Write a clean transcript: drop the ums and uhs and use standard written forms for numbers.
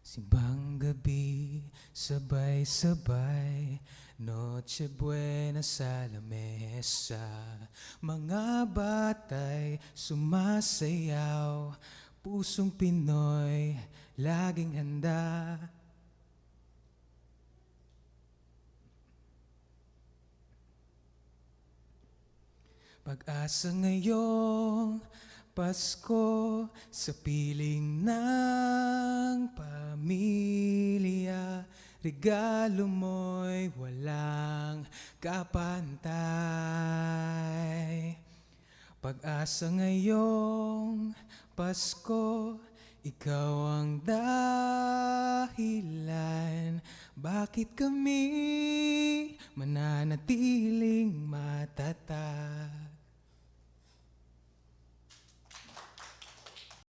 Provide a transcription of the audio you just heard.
Simbang gabi, sabay-sabay, Noche Buena sa lamesa. Mga batay sumasayaw, pusong Pinoy laging handa. Pag-asa ngayong Pasko sa piling ng pamilya, regalo mo'y walang kapantay. Pag-asa ngayong Pasko, ikaw ang dahilan bakit kami mananatiling matatag.